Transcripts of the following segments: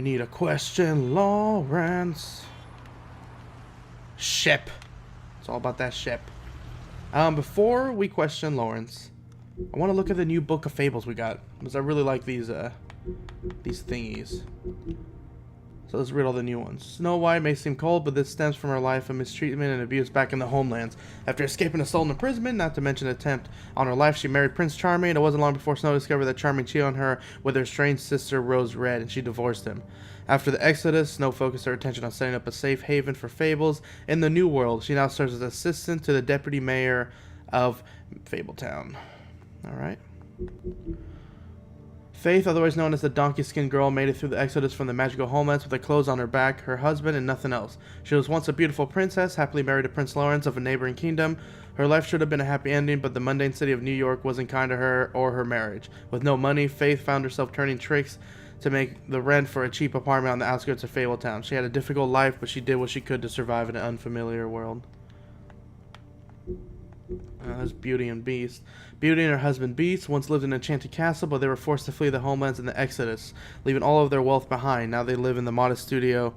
need a question, Lawrence. Ship. It's all about that ship. Before we question Lawrence, I want to look at the new book of fables we got, because I really like these thingies. So let's read all the new ones. Snow White may seem cold, but this stems from her life of mistreatment and abuse back in the homelands. After escaping a stolen imprisonment, not to mention an attempt on her life, she married Prince Charming, and it wasn't long before Snow discovered that Charming cheated on her with her strange sister Rose Red, and she divorced him. After the Exodus, Snow focused her attention on setting up a safe haven for fables in the New World. She now serves as assistant to the deputy mayor of Fabletown. Alright. Faith, otherwise known as the donkey-skinned girl, made it through the Exodus from the magical homelands with her clothes on her back, her husband, and nothing else. She was once a beautiful princess, happily married to Prince Lawrence of a neighboring kingdom. Her life should have been a happy ending, but the mundane city of New York wasn't kind to her or her marriage. With no money, Faith found herself turning tricks to make the rent for a cheap apartment on the outskirts of Fabletown. She had a difficult life, but she did what she could to survive in an unfamiliar world. That's Beauty and Beast. Beauty and her husband Beast once lived in an enchanted castle, but they were forced to flee the homelands in the Exodus, leaving all of their wealth behind. Now they live in the modest studio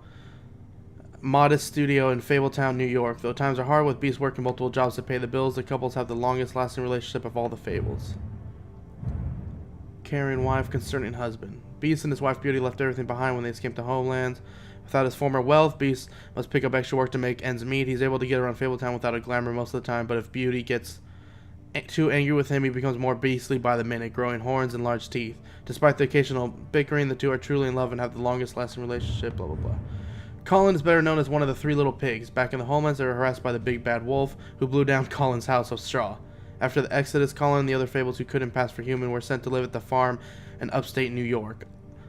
in Fabletown, New York. Though times are hard with Beast working multiple jobs to pay the bills, the couples have the longest lasting relationship of all the fables. Caring wife, concerning husband. Beast and his wife Beauty left everything behind when they escaped the homelands. Without his former wealth, Beast must pick up extra work to make ends meet. He's able to get around Fabletown without a glamour most of the time, but if Beauty gets too angry with him, he becomes more beastly by the minute, growing horns and large teeth. Despite the occasional bickering, the two are truly in love and have the longest lasting relationship, blah blah blah. Colin is better known as one of the three little pigs. Back in the homelands, they were harassed by the big bad wolf, who blew down Colin's house of straw. After the Exodus, Colin and the other fables who couldn't pass for human were sent to live at the farm in upstate New York.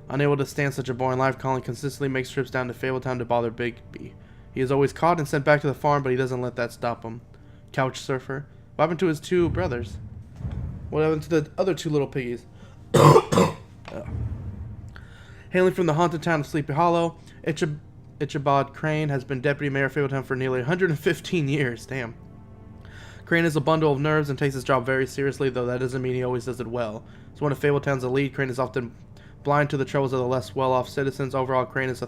Unable to stand such a boring life, Colin consistently makes trips down to Fabletown to bother Bigby. He is always caught and sent back to the farm, but he doesn't let that stop him. Couch surfer. What happened to his two brothers? What happened to the other two little piggies? Hailing from the haunted town of Sleepy Hollow, Ichabod Crane has been deputy mayor of Fabletown for nearly 115 years. Damn. Crane is a bundle of nerves and takes his job very seriously, though that doesn't mean he always does it well. As one of Fabletown's elite, Crane is often blind to the troubles of the less well-off citizens. Overall, Crane is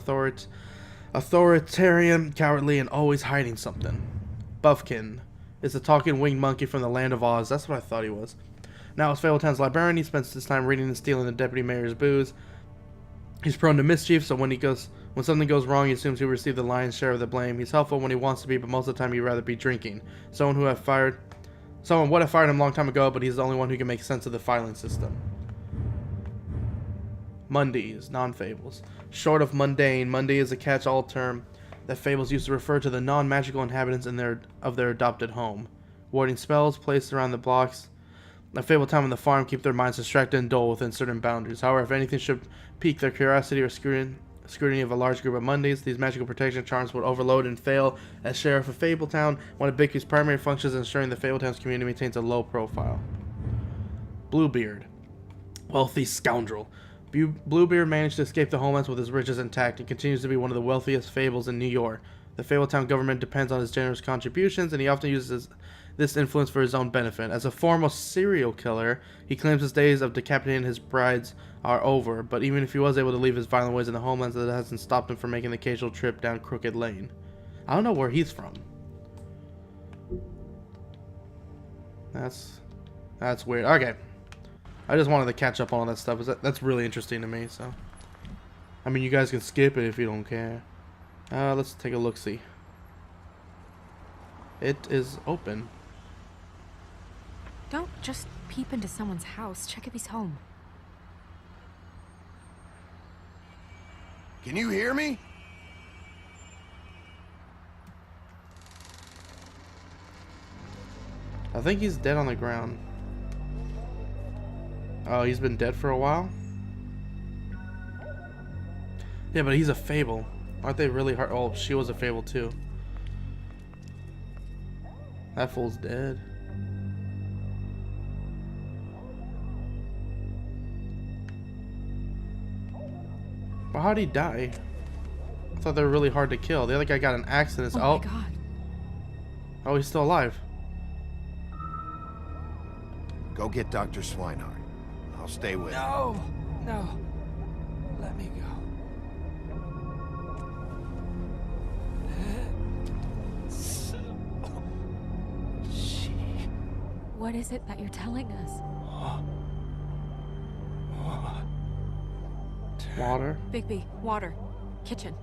authoritarian, cowardly, and always hiding something. Buffkin is a talking winged monkey from the land of Oz. That's what I thought he was. Now as Fabletown's librarian, he spends his time reading and stealing the deputy mayor's booze. He's prone to mischief, so when something goes wrong, he assumes he'll receive the lion's share of the blame. He's helpful when he wants to be, but most of the time he'd rather be drinking. Someone would have fired him a long time ago, but he's the only one who can make sense of the filing system. Mondays, non-fables. Short of mundane, Monday is a catch-all term that fables used to refer to the non-magical inhabitants of their adopted home. Warding spells placed around the blocks of Fabletown and the farm keep their minds distracted and dull within certain boundaries. However, if anything should pique their curiosity or scrutiny of a large group of Mondays, these magical protection charms would overload and fail. As sheriff of Fabletown, one of Bigby's primary functions is ensuring that Fabletown's community maintains a low profile. Bluebeard. Wealthy scoundrel. Bluebeard managed to escape the homelands with his riches intact and continues to be one of the wealthiest fables in New York. The Fabletown government depends on his generous contributions, and he often uses this influence for his own benefit. As a foremost serial killer, he claims his days of decapitating his brides are over, but even if he was able to leave his violent ways in the homelands, that hasn't stopped him from making the occasional trip down Crooked Lane. I don't know where he's from. That's weird. Okay. I just wanted to catch up on all that stuff. That's really interesting to me, so. I mean, you guys can skip it if you don't care. Let's take a look-see. It is open. Don't just peep into someone's house. Check if he's home. Can you hear me? I think he's dead on the ground. Oh, he's been dead for a while? Yeah, but he's a fable. Aren't they really hard? Oh, she was a fable too. That fool's dead. But how'd he die? I thought they were really hard to kill. The other guy got an accident. Oh my God. Oh, he's still alive. Go get Dr. Swinehart. I'll stay with him. No! Let me go. What is it that you're telling us? Water. Bigby, water. Kitchen.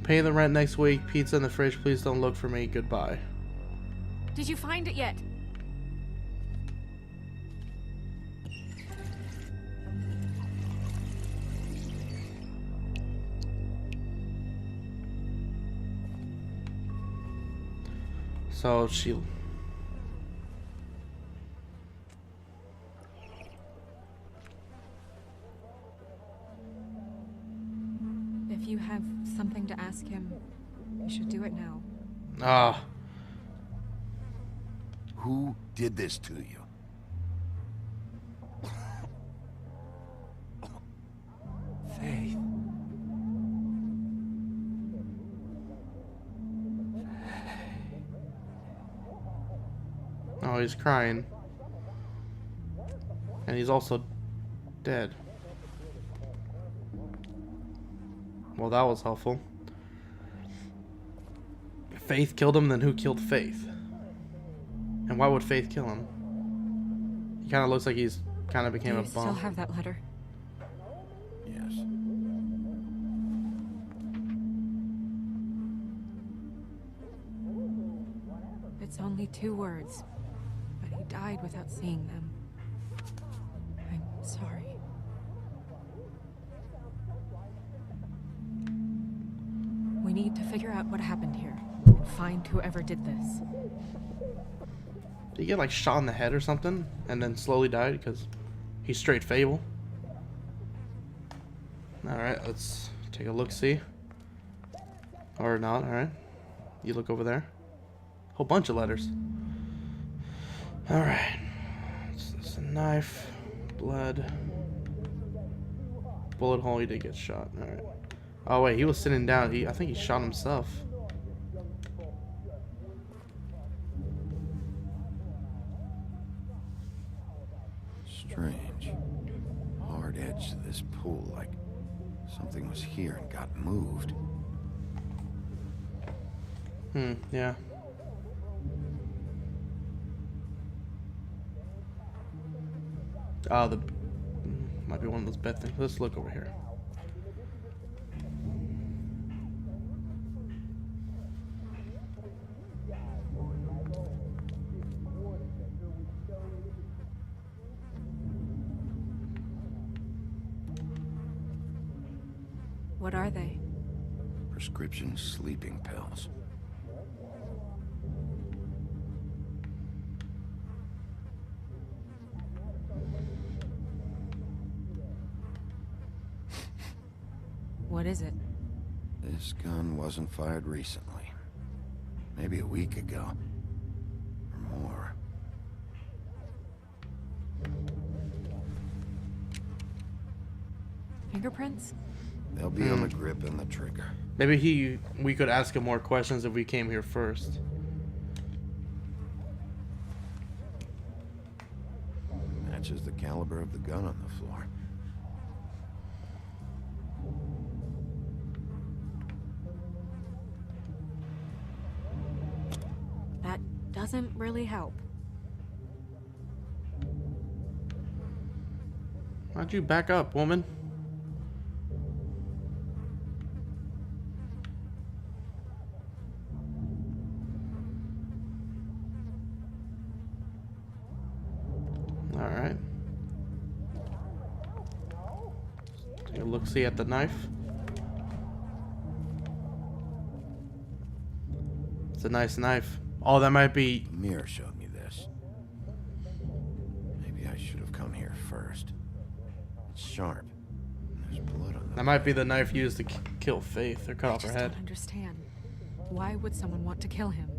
Pay the rent next week. Pizza in the fridge. Please don't look for me. Goodbye. Did you find it yet? So she... If you have something to ask him, you should do it now. Ah. Who did this to you? Faith. Oh, he's crying. And he's also dead. Well, that was helpful. Faith killed him, then who killed Faith? And why would Faith kill him? He kind of looks like he's kind of became Do a you still bum. have that letter? Yes. It's only 2 words, but he died without seeing them. I'm sorry. We need to figure out what happened here and find whoever did this. Did he get like shot in the head or something and then slowly died because he's straight Fable? Alright, let's take a look-see. Or not, alright. You look over there. Whole bunch of letters. Alright. It's a knife. Blood. Bullet hole, he did get shot. Alright. Oh wait, he was sitting down. I think he shot himself. Strange. Hard edge to this pool, like something was here and got moved. Yeah. Ah, might be one of those bed things. Let's look over here. What are they? Prescription sleeping pills. What is it? This gun wasn't fired recently. Maybe a week ago. Or more. Fingerprints? They'll be on the grip and the trigger. Maybe we could ask him more questions if we came here first. Matches the caliber of the gun on the floor. That doesn't really help. Why'd you back up, woman? Alright. Take a look-see at the knife. It's a nice knife. Oh, that might be... The mirror showed me this. Maybe I should have come here first. It's sharp. There's blood on the... That might be the knife used to kill Faith or cut I off her just head. don't understand. Why would someone want to kill him?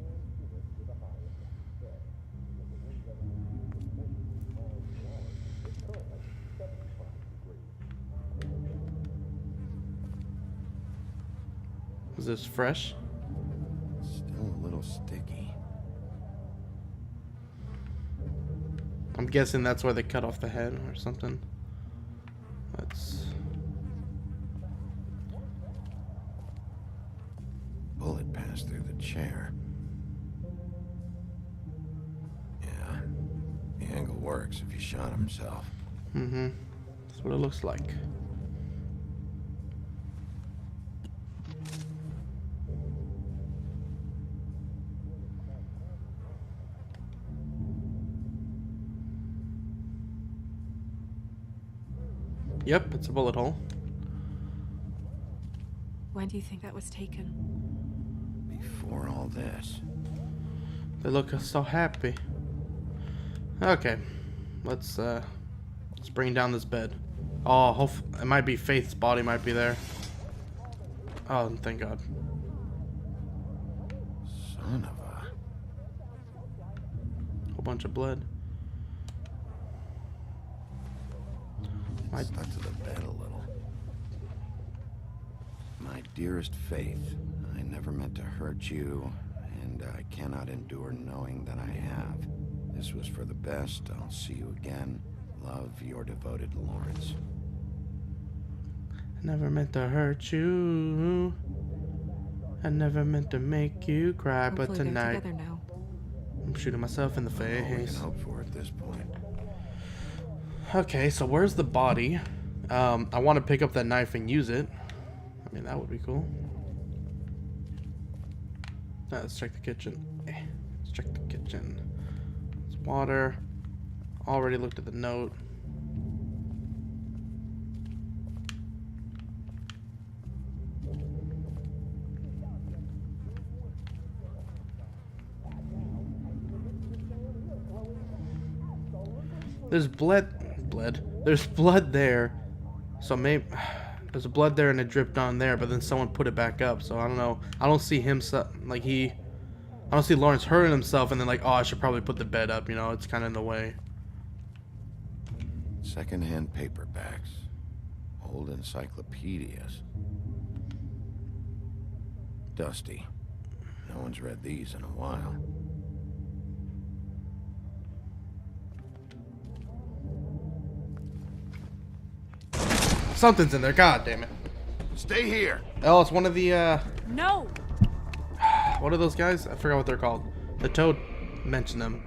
Is this fresh? Still a little sticky. I'm guessing that's where they cut off the head or something. Let's... Bullet passed through the chair. Yeah, the angle works if he shot himself. Mm-hmm. That's what it looks like. Yep, it's a bullet hole. When do you think that was taken? Before all this. They look so happy. Okay, let's bring down this bed. Oh, it might be Faith's body might be there. Oh, thank God. Son of a... Whole bunch of blood. I stuck to the bed a little. My dearest Faith, I never meant to hurt you, and I cannot endure knowing that I have. This was for the best. I'll see you again. Love, your devoted Lawrence. I never meant to hurt you. I never meant to make you cry, Hopefully but they're tonight together now. I'm shooting myself in the All we can face. hope for at this point. Okay, so where's the body? I want to pick up that knife and use it. I mean, that would be cool. Let's check the kitchen. Let's check the kitchen. It's water. Already looked at the note. There's There's blood there. So maybe there's blood there and it dripped on there, but then someone put it back up. So I don't know. I don't see him like I don't see Lawrence hurting himself and then like, oh, I should probably put the bed up. You know, it's kind of in the way. Secondhand paperbacks. Old encyclopedias. Dusty. No one's read these in a while. Something's in there. God damn it. Stay here. Oh, it's one of the No! what are those guys? I forgot what they're called. The Toad mentioned them.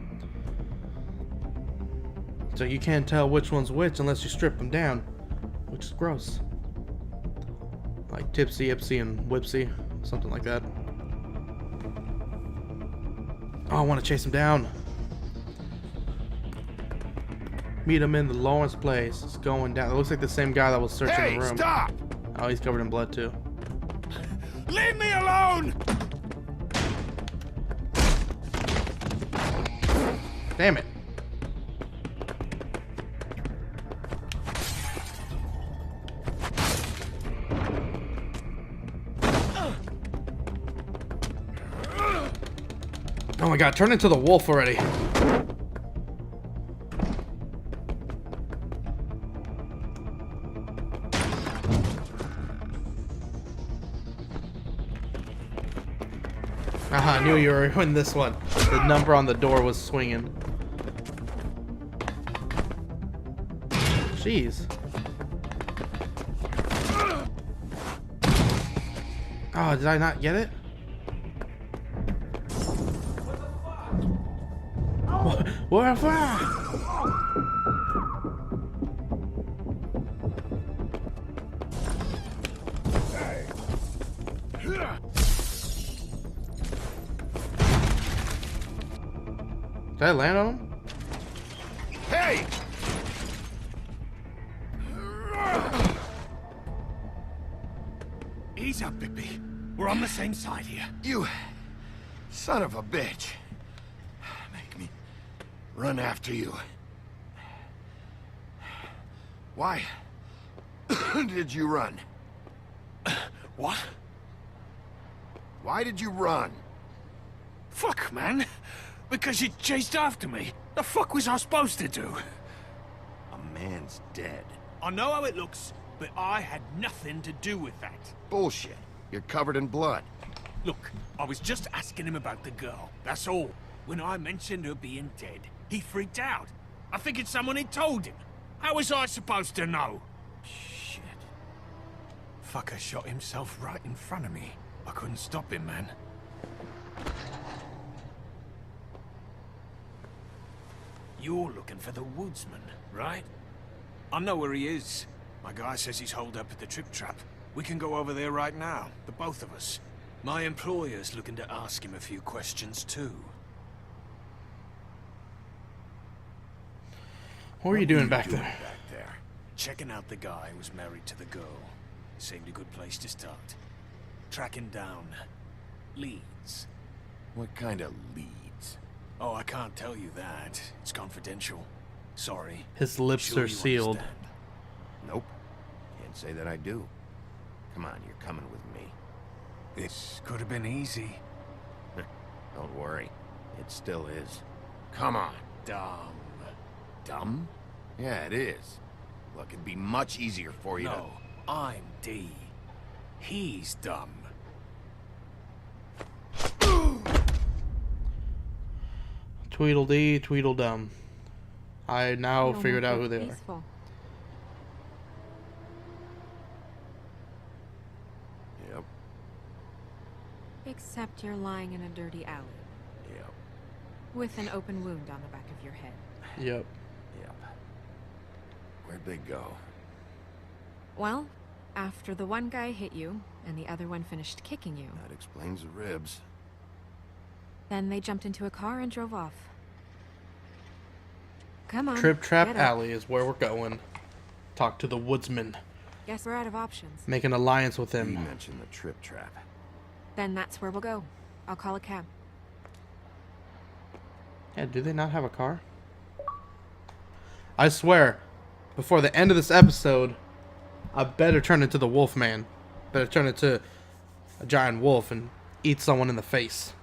So you can't tell which one's which unless you strip them down, which is gross. Like Tipsy, Ipsy, and Whipsy, something like that. Oh, I want to chase him down. Meet him in the Lawrence place. It's going down. It looks like the same guy that was searching the room. Stop! Oh, he's covered in blood too. Leave me alone! Damn it. Oh my God, turn into the wolf already. I knew you were in this one. The number on the door was swinging. Jeez. Oh, did I not get it? What? Did I land on him? Hey! Ease up, Bigby. We're on the same side here. You son of a bitch. Make me run after you. Why did you run? What? Why did you run? Fuck, man. Because you chased after me. The fuck was I supposed to do? A man's dead. I know how it looks, but I had nothing to do with that. Bullshit. You're covered in blood. Look, I was just asking him about the girl. That's all. When I mentioned her being dead, he freaked out. I think it's someone he told him. How was I supposed to know? Shit. Fucker shot himself right in front of me. I couldn't stop him, man. You're looking for the woodsman, right? I know where he is. My guy says he's holed up at the Trip Trap. We can go over there right now, the both of us. My employer's looking to ask him a few questions, too. What were you doing back there? Back there. Checking out the guy who was married to the girl. Seemed a good place to start. Tracking down leads. What kind of leads? Oh, I can't tell you that. It's confidential. Sorry. His lips Sure are you sealed. understand. Nope. Can't say that I do. Come on, you're coming with me. This could have been easy. Don't worry. It still is. Come on. Dumb. Dumb? Yeah, it is. Look, it'd be much easier for you No, I'm D. He's dumb. Tweedledee, Tweedledum. I now It'll figured make out it who they are. peaceful. to... Yep. Except you're lying in a dirty alley. Yep. With an open wound on the back of your head. Yep. Yep. Where'd they go? Well, after the one guy hit you, and the other one finished kicking you, That explains the ribs. then they jumped into a car and drove off. Come on. Trip Trap get up. Alley is where we're going. Talk to the woodsman. Guess we're out of options. Make an alliance with You him. mentioned the Trip Trap. Then that's where we'll go. I'll call a cab. Yeah, do they not have a car? I swear, before the end of this episode, I better turn into the Wolf Man. Better turn into a giant wolf and eat someone in the face.